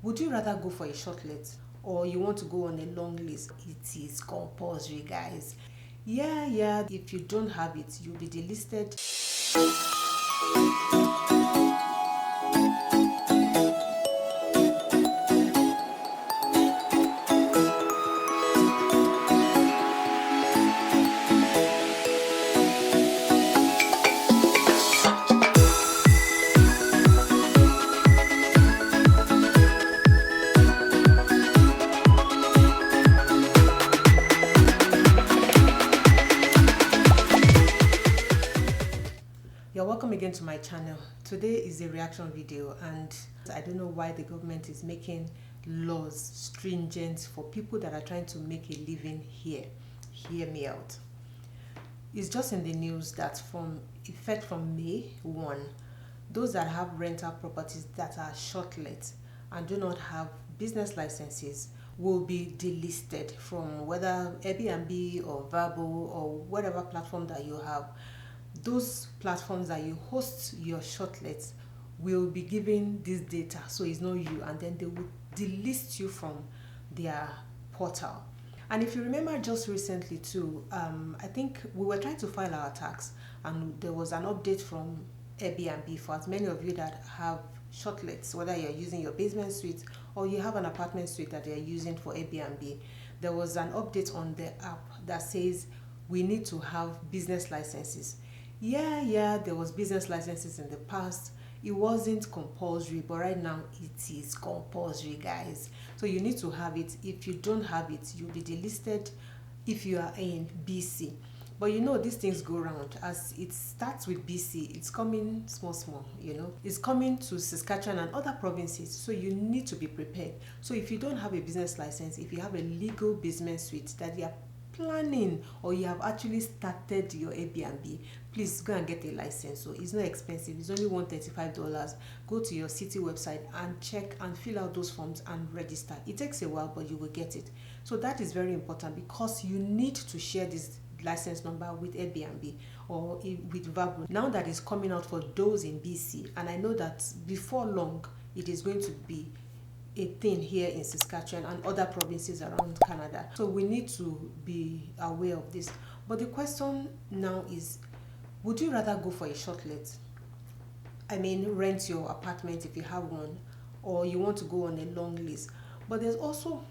Would you rather go for a shortlet or you want to go on a long list? It is compulsory, guys. Yeah, if you don't have it, you'll be delisted. You're welcome again to my channel. Today is a reaction video, and I don't know why the government is making laws stringent for people that are trying to make a living here. Hear me out. It's just in the news that from effect from May 1, those that have rental properties that are shortlet and do not have business licenses will be delisted from whether Airbnb or Vrbo or whatever platform that you have. Those platforms that you host your shortlets will be giving this data, so it's not you, and then they will delist you from their portal. And if you remember just recently too, I think we were trying to file our tax, and there was an update from Airbnb for as many of you that have shortlets, whether you're using your basement suite or you have an apartment suite that you're using for Airbnb. There was an update on the app that says we need to have business licenses. Yeah, there was business licenses in the past. It wasn't compulsory, but right now it is compulsory, guys. So you need to have it. If you don't have it, you'll be delisted if you are in BC. But you know, these things go round. As it starts with BC, it's coming small, it's coming to Saskatchewan and other provinces, so you need to be prepared. So if you don't have a business license, if you have a legal business suite that you are planning, or you have actually started your Airbnb, please go and get a license. So it's not expensive, it's only $135. Go to your city website and check and fill out those forms and register. It takes a while, but you will get it. So that is very important, because you need to share this license number with Airbnb or with Vrbo. Now that is coming out for those in BC, and I know that before long it is going to be a thing here in Saskatchewan and other provinces around Canada. So we need to be aware of this. But the question now is, would you rather go for a shortlet? I mean, rent your apartment if you have one, or you want to go on a long lease. But there's also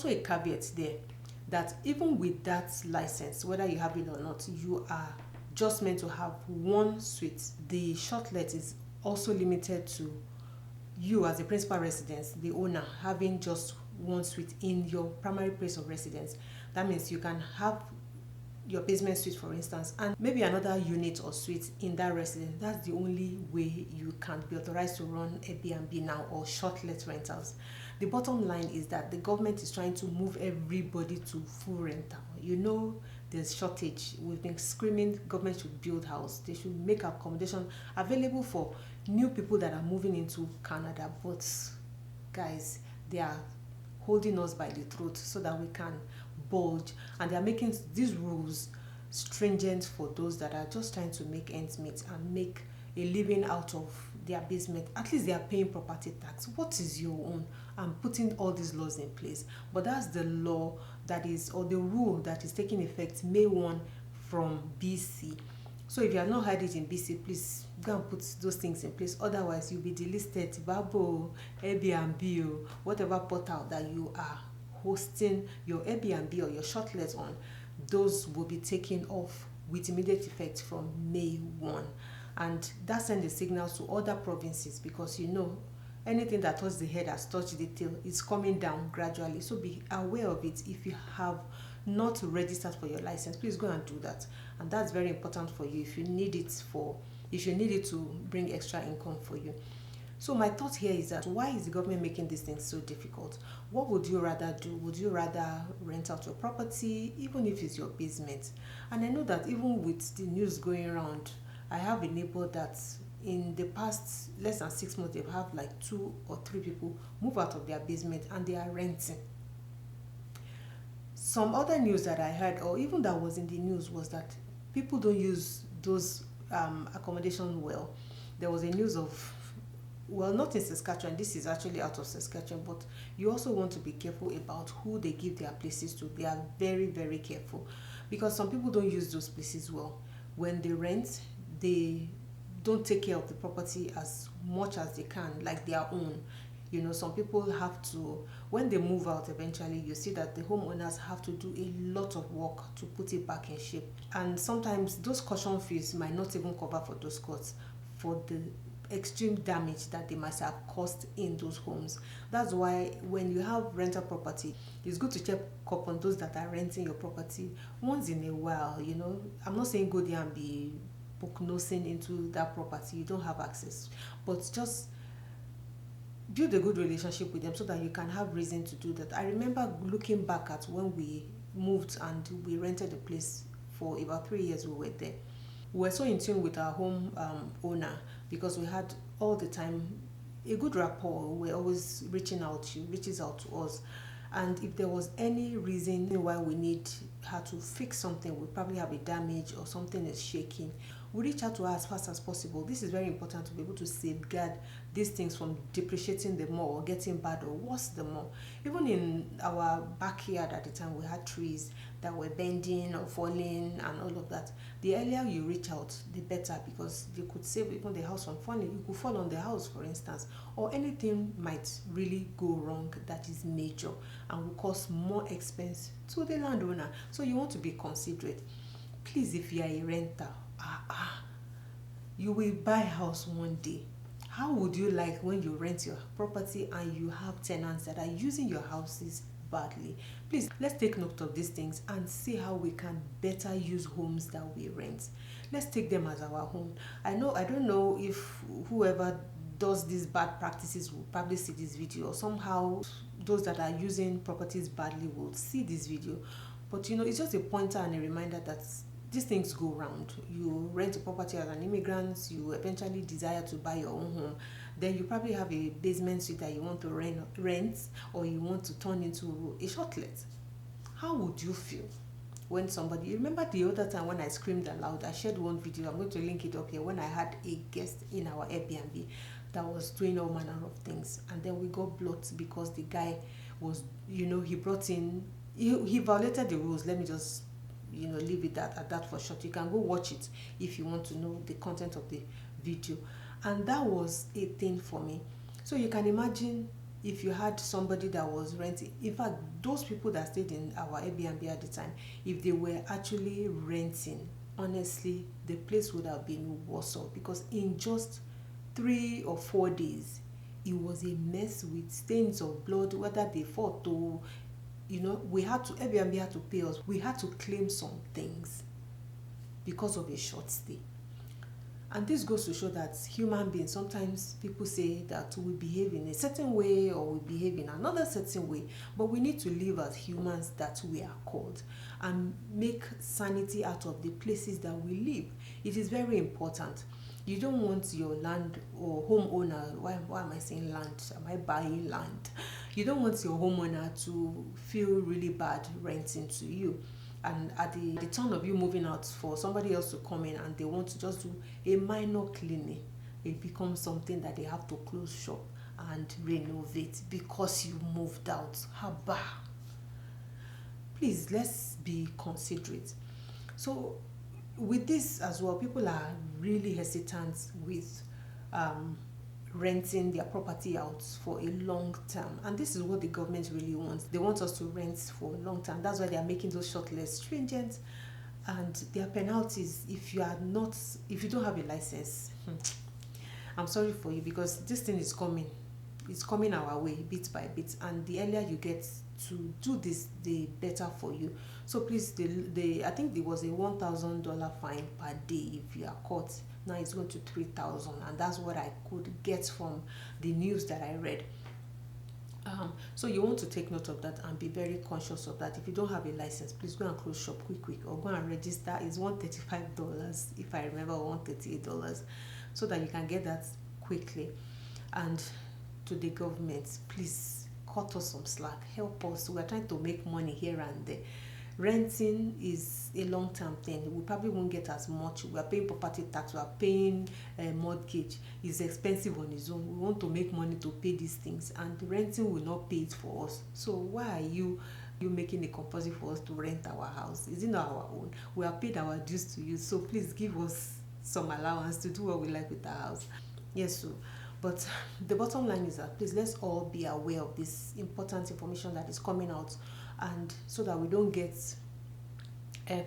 a caveat there, that even with that license, whether you have it or not, you are just meant to have one suite. The shortlet is also limited to you as a principal residence, the owner, having just one suite in your primary place of residence. That means you can have your basement suite, for instance, and maybe another unit or suite in that residence. That's the only way you can be authorized to run Airbnb now, or shortlet rentals. The bottom line is that the government is trying to move everybody to full rental. There's shortage. We've been screaming government should build house. They should make accommodation available for new people that are moving into Canada. But guys, they are holding us by the throat so that we can bulge, and they are making these rules stringent for those that are just trying to make ends meet and make a living out of their basement. At least they are paying property tax. What is your own? I'm putting all these laws in place, but that's the law that is, or the rule that is taking effect May 1 from BC. So if you have not heard it in BC, please go and put those things in place. Otherwise, you'll be delisted. Vrbo, Airbnb, whatever portal that you are hosting your Airbnb or your shortlet on, those will be taken off with immediate effect from May 1. And that sends a signal to other provinces, because anything that touches the head has touched the tail. It's coming down gradually. So be aware of it. If you have not registered for your license, please go and do that. And that's very important for you if you need it to bring extra income for you. So my thought here is that, why is the government making these things so difficult? What would you rather do? Would you rather rent out your property, even if it's your basement? And I know that even with the news going around, I have a neighbor that in the past less than 6 months, they've had like 2 or 3 people move out of their basement and they are renting. Some other news that I heard, or even that was in the news, was that people don't use those accommodation well. There was a news of well, not in Saskatchewan, this is actually out of Saskatchewan, but you also want to be careful about who they give their places to. They are very, very careful, because some people don't use those places well. When they rent, they don't take care of the property as much as they can, like their own. You know, some people have to, when they move out eventually, you see that the homeowners have to do a lot of work to put it back in shape. And sometimes those caution fees might not even cover for those costs, for the extreme damage that they must have caused in those homes. That's why when you have rental property, it's good to check up on those that are renting your property once in a while. You know, I'm not saying go there and be poke nosing into that property. You don't have access, but just build a good relationship with them so that you can have reason to do that. I remember looking back at when we moved and we rented a place for about 3 years. We were there. We were so in tune with our home owner, because we had all the time a good rapport. We were always reaching out. She reaches out to us, and if there was any reason why we need her to fix something, we probably have a damage or something is shaking, we reach out to her as fast as possible. This is very important, to be able to safeguard these things from depreciating the more or getting bad or worse the more. Even in our backyard at the time, we had trees that were bending or falling and all of that. The earlier you reach out, the better, because you could save even the house from falling. You could fall on the house, for instance, or anything might really go wrong that is major and will cause more expense to the landowner. So you want to be considerate. Please, if you are a renter, you will buy a house one day. How would you like when you rent your property and you have tenants that are using your houses badly? Please, let's take note of these things and see how we can better use homes that we rent. Let's take them as our home. I don't know if whoever does these bad practices will probably see this video, or somehow those that are using properties badly will see this video. But you know, it's just a pointer and a reminder that these things go round. You rent a property as an immigrant, you eventually desire to buy your own home. Then you probably have a basement suite that you want to rent, or you want to turn into a shortlet. How would you feel when somebody, you remember the other time when I screamed aloud? I shared one video, I'm going to link it up here, when I had a guest in our Airbnb that was doing all manner of things, and then we got blocked because the guy was, he brought in, he violated the rules. Let me just leave it at that for short. You can go watch it if you want to know the content of the video. And that was a thing for me. So you can imagine if you had somebody that was renting. In fact, those people that stayed in our Airbnb at the time, if they were actually renting, honestly, the place would have been worse off, because in just 3 or 4 days, it was a mess with stains of blood, whether they fought or Airbnb had to pay us. We had to claim some things because of a short stay. And this goes to show that human beings, sometimes people say that we behave in a certain way or we behave in another certain way, but we need to live as humans that we are called and make sanity out of the places that we live. It is very important. You don't want your land or homeowner, why am I saying land? Am I buying land? You don't want your homeowner to feel really bad renting to you. And at the turn of you moving out, for somebody else to come in and they want to just do a minor cleaning, it becomes something that they have to close shop and renovate because you moved out. Haba. Please, let's be considerate. So with this as well, people are really hesitant with renting their property out for a long term, and this is what the government really wants. They want us to rent for a long time. That's why they are making those short lists stringent, and there are penalties if you don't have a license. I'm sorry for you, because this thing is coming. It's coming our way bit by bit, and the earlier you get to do this, the better for you. So please, I think there was a $1,000 fine per day if you are caught. Now it's going to $3,000, and that's what I could get from the news that I read. So you want to take note of that and be very conscious of that. If you don't have a license, please go and close shop quick, or go and register. It's $135 if I remember, or $138, so that you can get that quickly. And to the government, please cut us some slack, help us. We're trying to make money here and there. Renting is a long-term thing. We probably won't get as much. We are paying property tax, we are paying a mortgage. It's expensive on its own. We want to make money to pay these things, and renting will not pay it for us. So why are you making it compulsory for us to rent our house? Is it not our own? We have paid our dues to you, so please give us some allowance to do what we like with our house. Yes, so but the bottom line is that please let's all be aware of this important information that is coming out, and so that we don't get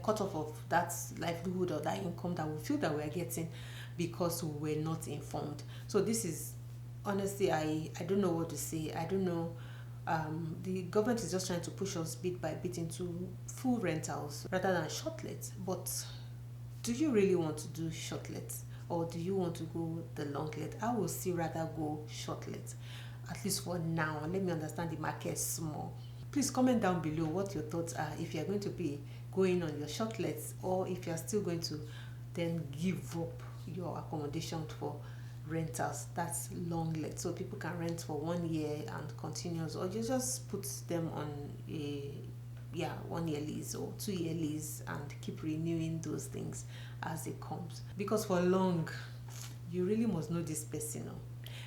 cut off of that livelihood or that income that we feel that we are getting because we were not informed. So this is honestly, I don't know what to say. I don't know. The government is just trying to push us bit by bit into full rentals rather than shortlets. But do you really want to do shortlets, or do you want to go the longlet? I will still rather go shortlet, at least for now. Let me understand the market small. Please comment down below what your thoughts are, if you are going to be going on your shortlets, or if you are still going to then give up your accommodation for rentals. That's longlet, so people can rent for 1 year and continuous, or you just put them on a 1 year lease or 2 year lease and keep renewing those things as it comes. Because for long, you really must know this person.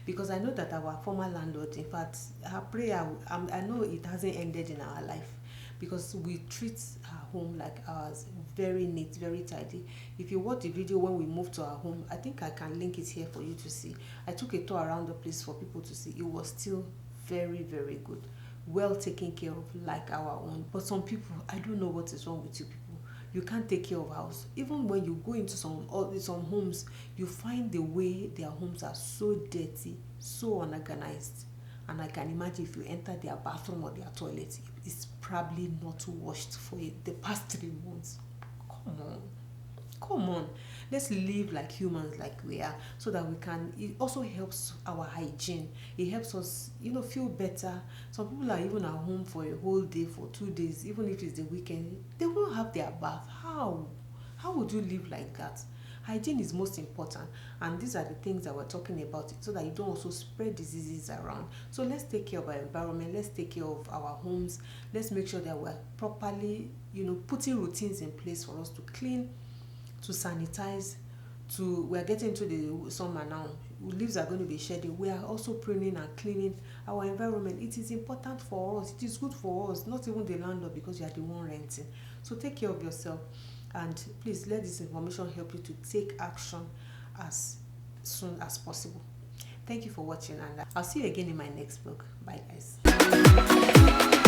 Because I know that our former landlord, in fact, her prayer, I know it hasn't ended in our life, because we treat our home like ours, very neat, very tidy. If you watch the video when we moved to our home, I think I can link it here for you to see. I took a tour around the place for people to see. It was still very, very good, well taken care of, like our own. But some people, I don't know what is wrong with you people. You can't take care of a house. Even when you go into some homes, you find the way their homes are so dirty, so unorganized. And I can imagine if you enter their bathroom or their toilet, it's probably not washed for the past 3 months. Come on. Let's live like humans, like we are, so that we can. It also helps our hygiene. It helps us, feel better. Some people are even at home for a whole day, for 2 days, even if it's the weekend. They won't have their bath. How would you live like that? Hygiene is most important, and these are the things that we're talking about, so that you don't also spread diseases around. So let's take care of our environment. Let's take care of our homes. Let's make sure that we're properly, putting routines in place for us to clean, to sanitize. We're getting into the summer now. Leaves are going to be shedding. We are also pruning and cleaning our environment. It is important for us. It is good for us, not even the landlord, because you are the one renting. So take care of yourself, and please let this information help you to take action as soon as possible. Thank you for watching, and I'll see you again in my next vlog. Bye guys.